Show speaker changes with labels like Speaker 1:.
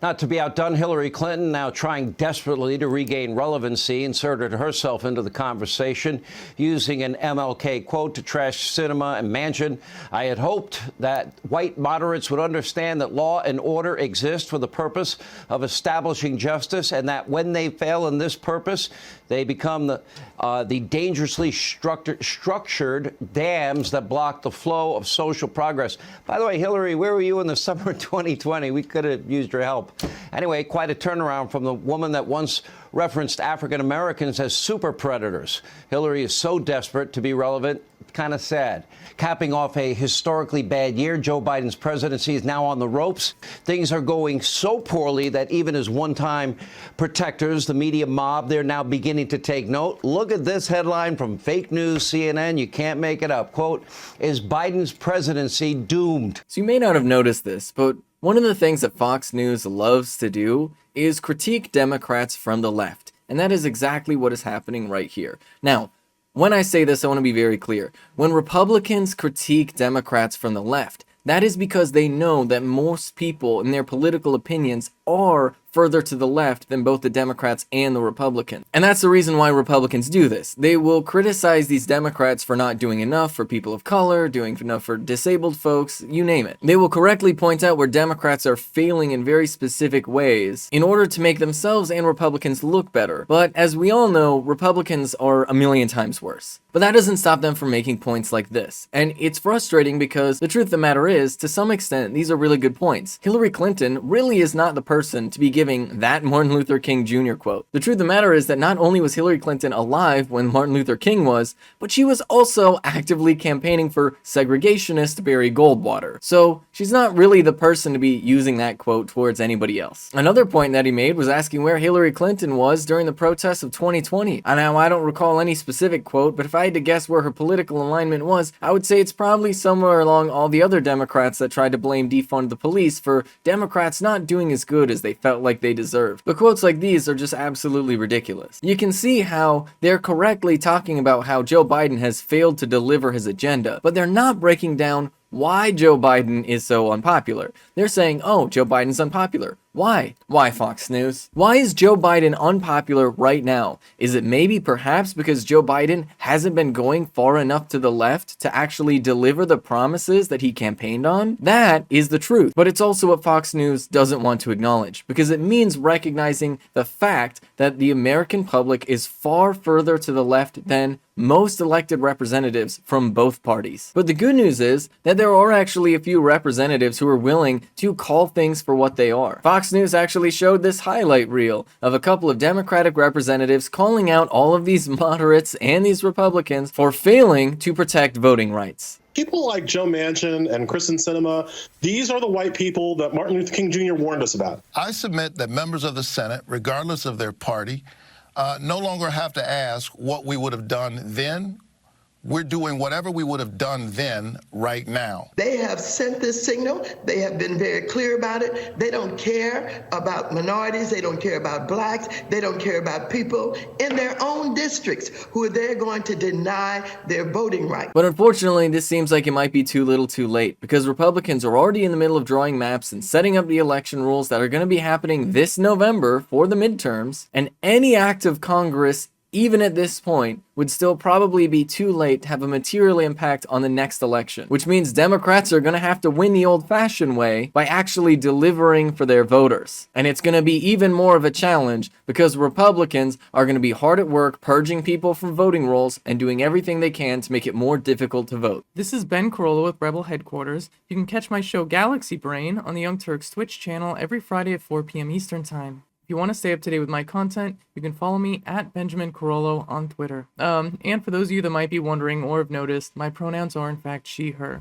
Speaker 1: Not to be outdone, Hillary Clinton, now trying desperately to regain relevancy, inserted herself into the conversation using an MLK quote to trash cinema and Manchin. I had hoped that white moderates would understand that law and order exist for the purpose of establishing justice, and that when they fail in this purpose, they become the dangerously structured dams that block the flow of social progress. By the way, Hillary, where were you in the summer of 2020? We could have used your help. Anyway, quite a turnaround from the woman that once referenced African Americans as super predators. Hillary is so desperate to be relevant, kind of sad. Capping off a historically bad year, Joe Biden's presidency is now on the ropes. Things are going so poorly that even his one-time protectors, the media mob, they're now beginning to take note. Look at this headline from fake news CNN. You can't make it up. Quote, is Biden's presidency doomed?
Speaker 2: So you may not have noticed this, but one of the things that Fox News loves to do is critique Democrats from the left. And that is exactly what is happening right here. Now, when I say this, I want to be very clear. When Republicans critique Democrats from the left, that is because they know that most people in their political opinions are further to the left than both the Democrats and the Republicans. And that's the reason why Republicans do this. They will criticize these Democrats for not doing enough for people of color, doing enough for disabled folks, you name it. They will correctly point out where Democrats are failing in very specific ways in order to make themselves and Republicans look better. But as we all know, Republicans are a million times worse. But that doesn't stop them from making points like this. And it's frustrating because the truth of the matter is, to some extent, these are really good points. Hillary Clinton really is not the person to be giving that Martin Luther King Jr. quote. The truth of the matter is that not only was Hillary Clinton alive when Martin Luther King was, but she was also actively campaigning for segregationist Barry Goldwater. So she's not really the person to be using that quote towards anybody else. Another point that he made was asking where Hillary Clinton was during the protests of 2020. And now I don't recall any specific quote, but if I had to guess where her political alignment was, I would say it's probably somewhere along all the other Democrats that tried to blame defund the police for Democrats not doing as good as they felt like they deserved. But quotes like these are just absolutely ridiculous. You can see how they're correctly talking about how Joe Biden has failed to deliver his agenda, but they're not breaking down why Joe Biden is so unpopular. They're saying, oh, Joe Biden's unpopular. Why? Why, Fox News? Why is Joe Biden unpopular right now? Is it maybe perhaps because Joe Biden hasn't been going far enough to the left to actually deliver the promises that he campaigned on? That is the truth. But it's also what Fox News doesn't want to acknowledge, because it means recognizing the fact that the American public is far further to the left than most elected representatives from both parties. But the good news is that there are actually a few representatives who are willing to call things for what they are. Fox News actually showed this highlight reel of a couple of Democratic representatives calling out all of these moderates and these Republicans for failing to protect voting rights.
Speaker 3: People like Joe Manchin and Kristen Sinema, these are the white people that Martin Luther King Jr. warned us about.
Speaker 4: I submit that members of the Senate, regardless of their party, no longer have to ask what we would have done then. We're doing whatever we would have done then right now.
Speaker 5: They have sent this signal. They have been very clear about it. They don't care about minorities. They don't care about blacks. They don't care about people in their own districts who they're going to deny their voting rights.
Speaker 2: But unfortunately, this seems like it might be too little too late, because Republicans are already in the middle of drawing maps and setting up the election rules that are going to be happening this November for the midterms, and any act of Congress, even at this point, would still probably be too late to have a material impact on the next election, which means Democrats are going to have to win the old-fashioned way by actually delivering for their voters. And it's going to be even more of a challenge because Republicans are going to be hard at work purging people from voting rolls and doing everything they can to make it more difficult to vote.
Speaker 6: This is Ben Carollo with Rebel Headquarters. You can catch my show Galaxy Brain on the Young Turks Twitch channel every Friday at 4 p.m. Eastern Time. If you want to stay up to date with my content, you can follow me at Benjamin Carollo on Twitter. And for those of you that might be wondering or have noticed, my pronouns are in fact she, her.